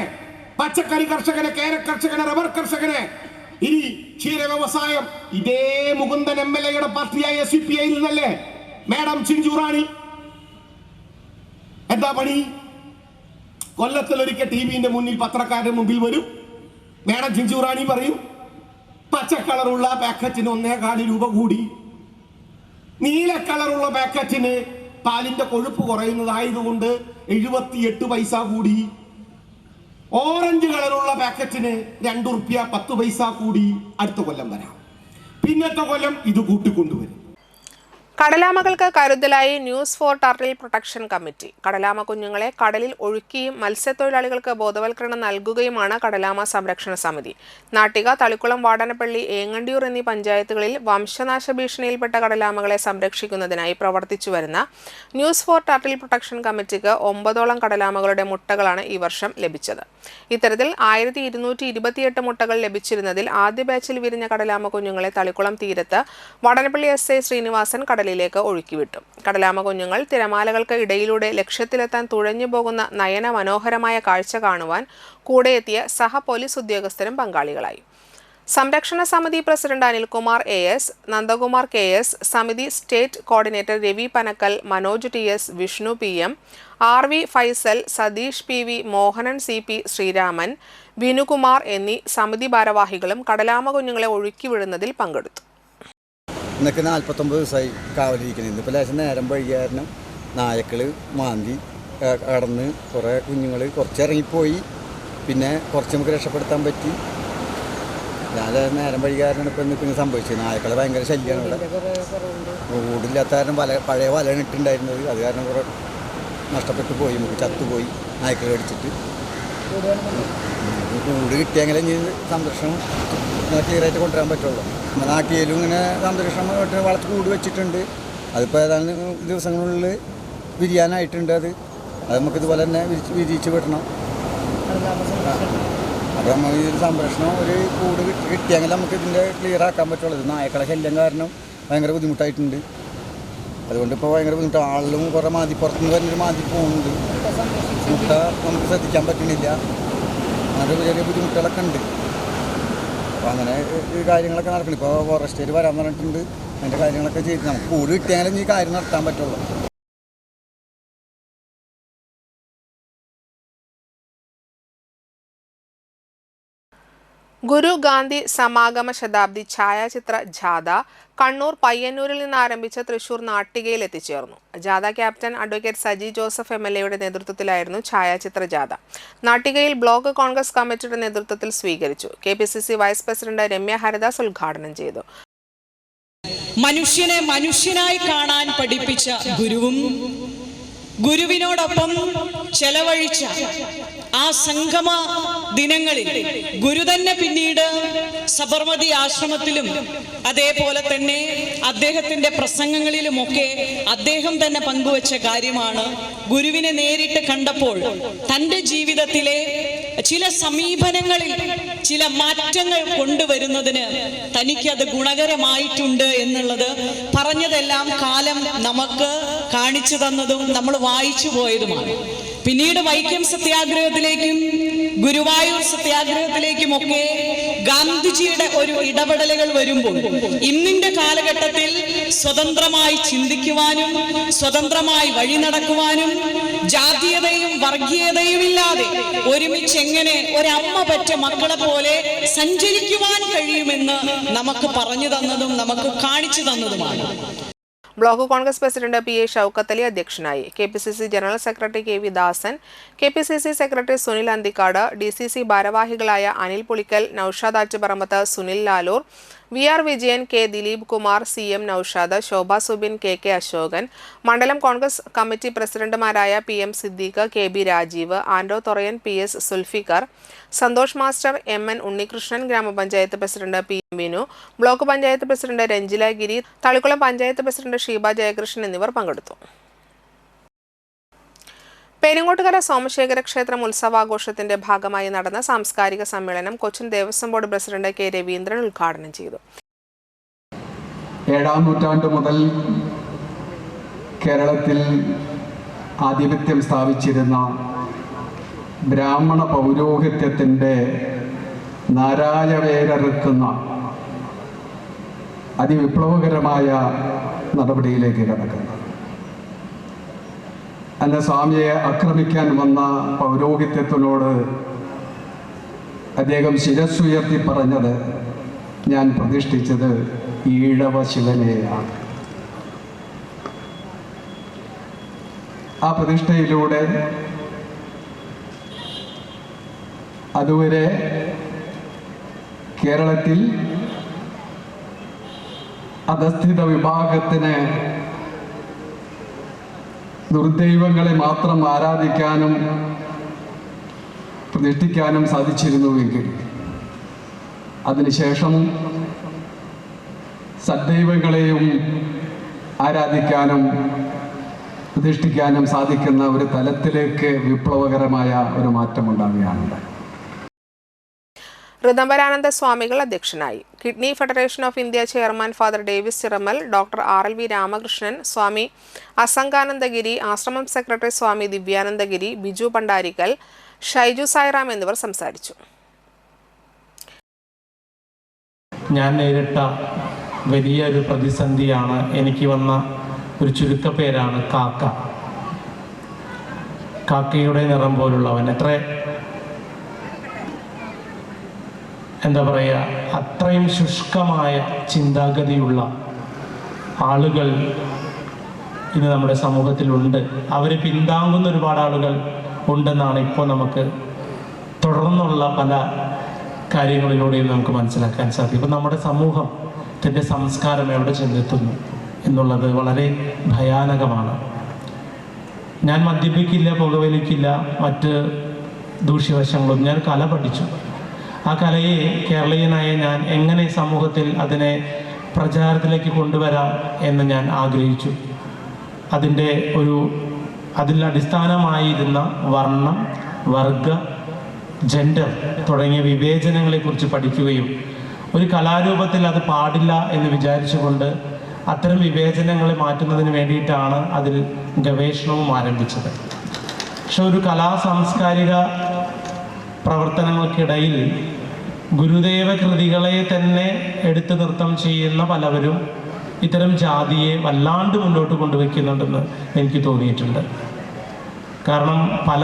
പച്ചക്കറി കർഷകനെ, കേര കർഷകനെ, റബ്ബർ കർഷകനെ, ഇനി ക്ഷീര വ്യവസായം ഇതേ മുകുന്ദൻ MLA പാർട്ടിയായ CPI നിന്നല്ലേ മാഡം ചിഞ്ചുറാണി? എന്താ പണി? കൊല്ലത്തിലൊരിക്കൽ TVന്റെ മുന്നിൽ പത്രക്കാരുടെ മുമ്പിൽ വരും. മാഡം ചിഞ്ചുറാണി പറയും പച്ച കളറുള്ള പാക്കറ്റിന് 1.25 രൂപ കൂടി, നീല കളറുള്ള പാക്കറ്റിന് പാലിന്റെ കൊഴുപ്പ് കുറയുന്നതായതുകൊണ്ട് 78 പൈസ കൂടി, ഓറഞ്ച് കളറുള്ള പാക്കറ്റിന് 2 റുപ്യ 10 പൈസ കൂടി. അടുത്ത കൊല്ലം വരാം. പിന്നത്തെ കൊല്ലം ഇത് കൂട്ടിക്കൊണ്ടുവരും. കടലാമകൾക്ക് കരുതലായി news for turtle protection committee. കടലാമ കുഞ്ഞുങ്ങളെ കടലിൽ ഒഴുക്കിയും മത്സ്യത്തൊഴിലാളികൾക്ക് ബോധവൽക്കരണം നൽകുകയുമാണ് കടലാമ സംരക്ഷണ സമിതി. നാട്ടിക, തളിക്കുളം, വാടനപ്പള്ളി, ഏങ്ങണ്ടിയൂർ എന്നീ പഞ്ചായത്തുകളിൽ വംശനാശ ഭീഷണിയിൽപ്പെട്ട കടലാമകളെ സംരക്ഷിക്കുന്നതിനായി പ്രവർത്തിച്ചു വരുന്ന ന്യൂസ് ഫോർ ടർട്ടിൽ പ്രൊട്ടക്ഷൻ കമ്മിറ്റിക്ക് 9ഓളം കടലാമകളുടെ മുട്ടകളാണ് ഈ വർഷം ലഭിച്ചത്. ഇത്തരത്തിൽ 1228 മുട്ടകൾ ലഭിച്ചിരുന്നതിൽ ആദ്യ ബാച്ചിൽ വിരിഞ്ഞ കടലാമ കുഞ്ഞുങ്ങളെ തളിക്കുളം തീരത്ത് വാടനപ്പള്ളി SI ശ്രീനിവാസൻ കടലിലേക്ക് ഒഴുക്കിവിട്ടു. കടലാമ കുഞ്ഞുങ്ങൾ തിരമാലകൾക്ക് ഇടയിലൂടെ ലക്ഷ്യത്തിലെത്താൻ തുഴഞ്ഞു പോകുന്ന നയന മനോഹരമായ കാഴ്ച കാണുവാൻ കൂടെയെത്തിയ സഹ പോലീസ് ഉദ്യോഗസ്ഥരും പങ്കാളികളായി. സംരക്ഷണ സമിതി president Anilkumar AS, Nandakumar KS, സമിതി state coordinator Ravi Panakkal, Manoj TS, Vishnu PM, RV Faisal, Satheesh PV, Mohanan CP, Sreeraman, Vinukumar എന്നീ സമിതി ഭാരവാഹികളും കടലാമ കുഞ്ഞുങ്ങളെ ഒഴുക്കിവിടുന്നതിൽ പങ്കെടുത്തു. ഇന്നൊക്കെ 49 ദിവസമായി കാവലിരിക്കുന്നത്. ഇന്നിപ്പോൾ ലേശം നേരം വൈകിയ കാരണം നായക്കൾ മാന്തി കടന്ന് കുറേ കുഞ്ഞുങ്ങൾ കുറച്ചിറങ്ങിപ്പോയി. പിന്നെ കുറച്ച് നമുക്ക് രക്ഷപ്പെടുത്താൻ പറ്റി. ഞാൻ നേരം വൈകിയ കാരണം ഇപ്പോൾ ഇന്ന് സംഭവിച്ചത്. നായക്കളെ ഭയങ്കര ശല്യമാണ് ഇവിടെ. കൂടില്ലാത്ത കാരണം പഴയ വലയാണ് ഇട്ടുണ്ടായിരുന്നത്. അത് കാരണം കുറേ നഷ്ടപ്പെട്ടു പോയി, നമുക്ക് ചത്തുപോയി നായ്ക്കൾ കടിച്ചിട്ട്. കൂട് കിട്ടിയെങ്കിലേ ഇനി സംരക്ഷണം ക്ലിയറായിട്ട് കൊണ്ടുവരാൻ പറ്റുള്ളൂ. നാട്ടിലും ഇങ്ങനെ സംരക്ഷണം വളർത്തി കൂട് വെച്ചിട്ടുണ്ട്. അതിപ്പോൾ ഏതാനും ദിവസങ്ങളിൽ വിരിയാനായിട്ടുണ്ട്. അത് നമുക്കിതുപോലെ തന്നെ വിരിയിച്ച് വിടണം. അപ്പോൾ നമ്മൾ ഈ സംരക്ഷണം ഒരു കൂട് കിട്ടിയെങ്കിൽ നമുക്ക് ഇതിൻ്റെ ക്ലിയർ ആക്കാൻ പറ്റുള്ളൂ. ഇത് നായക്കളെ ശല്യം കാരണം ഭയങ്കര ബുദ്ധിമുട്ടായിട്ടുണ്ട്. അതുകൊണ്ട് ഇപ്പോൾ ഭയങ്കര ബുദ്ധിമുട്ടാണ്. ആളിലും കുറേ പുറത്തുനിന്ന് വരുന്നൊരു മാതി പോകുന്നുണ്ട്. മുട്ട നമുക്ക് ശ്രദ്ധിക്കാൻ പറ്റുന്നില്ല. അങ്ങനെ ചെറിയ ബുദ്ധിമുട്ടുകളൊക്കെ ഉണ്ട്. അപ്പോൾ അങ്ങനെ കാര്യങ്ങളൊക്കെ നടക്കണം. ഇപ്പോൾ ഫോറസ്റ്റുകാർ വരാൻ പറഞ്ഞിട്ടുണ്ട്. അതിൻ്റെ കാര്യങ്ങളൊക്കെ ചെയ്ത് നമുക്ക് കൂട് കിട്ടിയാലും ഈ കാര്യം നടത്താൻ പറ്റുള്ളൂ. ഗുരു ഗാന്ധി സമാഗമ ശതാബ്ദി ഛായാചിത്ര ജാഥ കണ്ണൂർ പയ്യന്നൂരിൽ നിന്ന് ആരംഭിച്ച തൃശൂർ നാട്ടികയിൽ എത്തിച്ചേർന്നു. ജാഥ captain advocate Saji Joseph MLA നേതൃത്വത്തിലായിരുന്നു ഛായാചിത്ര ജാഥ. നാട്ടികയിൽ ബ്ലോക്ക് കോൺഗ്രസ് കമ്മിറ്റിയുടെ നേതൃത്വത്തിൽ സ്വീകരിച്ചു. KPCC vice president Ramya Haridas ഉദ്ഘാടനം ചെയ്തു. മനുഷ്യനെ മനുഷ്യനായി കാണാൻ പഠിപ്പിച്ച ഗുരുവും ഗുരുവിനോടൊപ്പം ചെലവഴിച്ച ആ സംഗമ ദിനങ്ങളിൽ ഗുരു തന്നെ പിന്നീട് സബർമതി ആശ്രമത്തിലും അതേപോലെ തന്നെ അദ്ദേഹത്തിൻ്റെ പ്രസംഗങ്ങളിലുമൊക്കെ അദ്ദേഹം തന്നെ പങ്കുവച്ച കാര്യമാണ്, ഗുരുവിനെ നേരിട്ട് കണ്ടപ്പോൾ തൻ്റെ ജീവിതത്തിലെ ചില സമീപനങ്ങളിൽ ചില മാറ്റങ്ങൾ കൊണ്ടുവരുന്നതിന് തനിക്കത് ഗുണകരമായിട്ടുണ്ട് എന്നുള്ളത്. പറഞ്ഞതെല്ലാം കാലം നമുക്ക് കാണിച്ചു തന്നതും നമ്മൾ വായിച്ചു പോയതുമാണ്. പിന്നീട് വൈക്കം സത്യാഗ്രഹത്തിലേക്കും ഗുരുവായൂർ സത്യാഗ്രഹത്തിലേക്കുമൊക്കെ ഗാന്ധിജിയുടെ ഒരു ഇടപെടലുകൾ വരുമ്പോൾ ഇന്നിന്റെ കാലഘട്ടത്തിൽ സ്വതന്ത്രമായി ചിന്തിക്കുവാനും സ്വതന്ത്രമായി വഴി നടക്കുവാനും ജാതീയതയും വർഗീയതയും ഇല്ലാതെ ഒരുമിച്ച് എങ്ങനെ ഒരമ്മ പെറ്റ മക്കളെ പോലെ സഞ്ചരിക്കുവാൻ കഴിയുമെന്ന് നമുക്ക് പറഞ്ഞു തന്നതും നമുക്ക് കാണിച്ചു തന്നതുമാണ്. Block Congress president PA Shoukath Ali അധ്യക്ഷനായി. KPCC general secretary KV Dasan, KPCC secretary Sunil Anthikad, DCC ഭാരവാഹികളായ Anil Pulikkal, Naushad Attuparambath, Sunil Lalur, VR Vijayan, K Dileep Kumar, CM Naushad, ശോഭ സുബിൻ, KK അശോകൻ, മണ്ഡലം കോൺഗ്രസ് കമ്മിറ്റി പ്രസിഡന്റുമാരായ PM Siddique, KB Rajeev, Ando Thorayan, PS Sulfiqar, Santhosh master, MN Unnikrishnan, Gramapanchayat president PM Vinu, block panchayat president Ranjila Giri, Thalikulam panchayat president Sheeba Jayakrishnan എന്നിവർ പങ്കെടുത്തു. പെരിങ്ങോട്ടുകര സോമശേഖര ക്ഷേത്രം ഉത്സവാഘോഷത്തിന്റെ ഭാഗമായി നടന്ന സാംസ്കാരിക സമ്മേളനം Cochin Devaswom board president K Raveendran ഉദ്ഘാടനം ചെയ്തു. 7ാം നൂറ്റാണ്ട് മുതൽ കേരളത്തിൽ ആധിപത്യം സ്ഥാപിച്ചിരുന്ന ബ്രാഹ്മണ പൗരോഹിത്യത്തിൻ്റെ നാരായവേരറുക്കുന്ന അതിവിപ്ലവകരമായ നടപടിയിലേക്ക് കടക്കുന്നു. അന്ന് സ്വാമിയെ ആക്രമിക്കാൻ വന്ന പൗരോഹിത്യത്തിനോട് അദ്ദേഹം ശിരസ്സുയർത്തി പറഞ്ഞത്, ഞാൻ പ്രതിഷ്ഠിച്ചത് ഈഴവ ശിവനെയാണ്. ആ പ്രതിഷ്ഠയിലൂടെ അതുവരെ കേരളത്തിൽ അധസ്ഥിത വിഭാഗത്തിന് ദുർദൈവങ്ങളെ മാത്രം ആരാധിക്കാനും പ്രതിഷ്ഠിക്കാനും സാധിച്ചിരുന്നുവെങ്കിൽ അതിനുശേഷം സദ്ദൈവങ്ങളെയും ആരാധിക്കാനും പ്രതിഷ്ഠിക്കാനും സാധിക്കുന്ന ഒരു തലത്തിലേക്ക് വിപ്ലവകരമായ ഒരു മാറ്റമുണ്ടാവുകയാണ്. ഋതംബരാനന്ദ സ്വാമികൾ അധ്യക്ഷനായി. Kidney federation of India chairman father Davis Chiramel, doctor RLV Ramakrishnan, Swami Asanganandagiri, ആശ്രമം സെക്രട്ടറി സ്വാമി ദിവ്യാനന്ദഗിരി, ബിജു പണ്ടാരിക്കൽ, ഷൈജു സായിറാം എന്നിവർ സംസാരിച്ചു. ഞാൻ നേരിട്ട വലിയൊരു പ്രതിസന്ധിയാണ്, എനിക്ക് വന്ന ഒരു ചുരുക്കപ്പേരാണ് കാക്ക. കാക്കയുടെ നിറം പോലുള്ളവൻ. എന്താ പറയുക, അത്രയും ശുഷ്കമായ ചിന്താഗതിയുള്ള ആളുകൾ ഇന്ന് നമ്മുടെ സമൂഹത്തിലുണ്ട്. അവരെ പിന്താങ്ങുന്ന ഒരുപാട് ആളുകൾ ഉണ്ടെന്നാണ് ഇപ്പോൾ നമുക്ക് തുടർന്നുള്ള പല കാര്യങ്ങളിലൂടെയും നമുക്ക് മനസ്സിലാക്കാൻ സാധിക്കും. ഇപ്പം നമ്മുടെ സമൂഹത്തിൻ്റെ സംസ്കാരം എവിടെ ചെന്നെത്തുന്നു എന്നുള്ളത് വളരെ ഭയാനകമാണ്. ഞാൻ മദ്യപിക്കില്ല, പുകവലിക്കില്ല, മറ്റ് ദൂഷ്യവശങ്ങളൊന്നും. ഞാൻ കല പഠിച്ചു. ആ കലയെ കേരളീയനായ ഞാൻ എങ്ങനെ സമൂഹത്തിൽ അതിനെ പ്രചാരത്തിലേക്ക് കൊണ്ടുവരാം എന്ന് ഞാൻ ആഗ്രഹിച്ചു. അതിൽ അടിസ്ഥാനമായിരുന്ന വർണ്ണം, വർഗ, ജെൻഡർ തുടങ്ങിയ വിവേചനങ്ങളെക്കുറിച്ച് പഠിക്കുകയും ഒരു കലാരൂപത്തിൽ അത് പാടില്ല എന്ന് വിചാരിച്ചുകൊണ്ട് അത്തരം വിവേചനങ്ങളെ മാറ്റുന്നതിന് വേണ്ടിയിട്ടാണ് അതിൽ ഗവേഷണവും ആരംഭിച്ചത്. പക്ഷെ ഒരു സാംസ്കാരിക പ്രവർത്തനങ്ങൾക്കിടയിൽ ഗുരുദേവ കൃതികളെ തന്നെ എടുത്തു നൃത്തം ചെയ്യുന്ന പലവരും ഇത്തരം ജാതിയെ വല്ലാണ്ട് മുന്നോട്ട് കൊണ്ടുവയ്ക്കുന്നുണ്ടെന്ന് എനിക്ക് തോന്നിയിട്ടുണ്ട്. കാരണം പല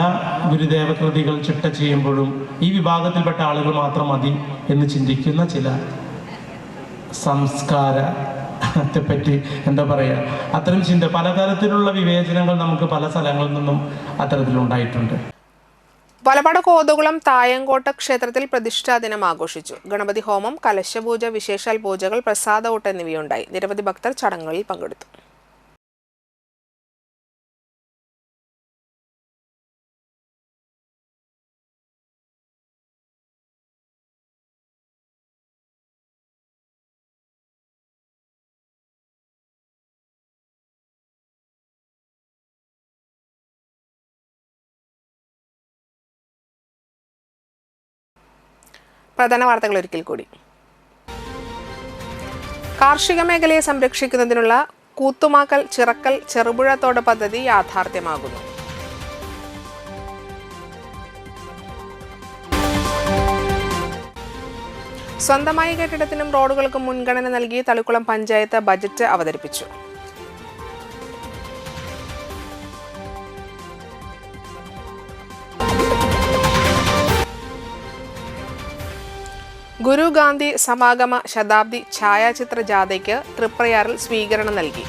ഗുരുദേവ കൃതികൾ ചിട്ട ചെയ്യുമ്പോഴും ഈ വിഭാഗത്തിൽപ്പെട്ട ആളുകൾ മാത്രം മതി എന്ന് ചിന്തിക്കുന്ന ചില സംസ്കാരത്തെപ്പറ്റി എന്താ പറയുക, അത്തരം പലതരത്തിലുള്ള വിവേചനങ്ങൾ നമുക്ക് പല സ്ഥലങ്ങളിൽ നിന്നും അത്തരത്തിലുണ്ടായിട്ടുണ്ട്. വലപ്പാട് കോതകുളം തായങ്കോട്ട ക്ഷേത്രത്തിൽ പ്രതിഷ്ഠാ ദിനം ആഘോഷിച്ചു. ഗണപതി ഹോമം, കലശപൂജ, വിശേഷാൽ പൂജകൾ, പ്രസാദഊട്ട് എന്നിവയുണ്ടായി. നിരവധി ഭക്തർ ചടങ്ങുകളിൽ പങ്കെടുത്തു. പ്രധാന വാർത്തകൾ ഒരിക്കൽ കൂടി. കാർഷിക മേഖലയെ സംരക്ഷിക്കുന്നതിനുള്ള കൂത്തുമാക്കൽ ചിറക്കൽ ചെറുപുഴ തോട് പദ്ധതി യാഥാർത്ഥ്യമാകുന്നു. സ്വന്തമായി കെട്ടിടത്തിനും റോഡുകൾക്കും മുൻഗണന നൽകി തളിക്കുളം പഞ്ചായത്ത് ബജറ്റ് അവതരിപ്പിച്ചു. ഗുരു ഗാന്ധി സമാഗമ ശതാബ്ദി ഛായാചിത്ര ജാഥയ്ക്ക് തൃപ്രയാറിൽ സ്വീകരണം നൽകി.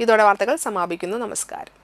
ഇതോടെ വാർത്തകൾ സമാപിക്കുന്നു. നമസ്കാരം.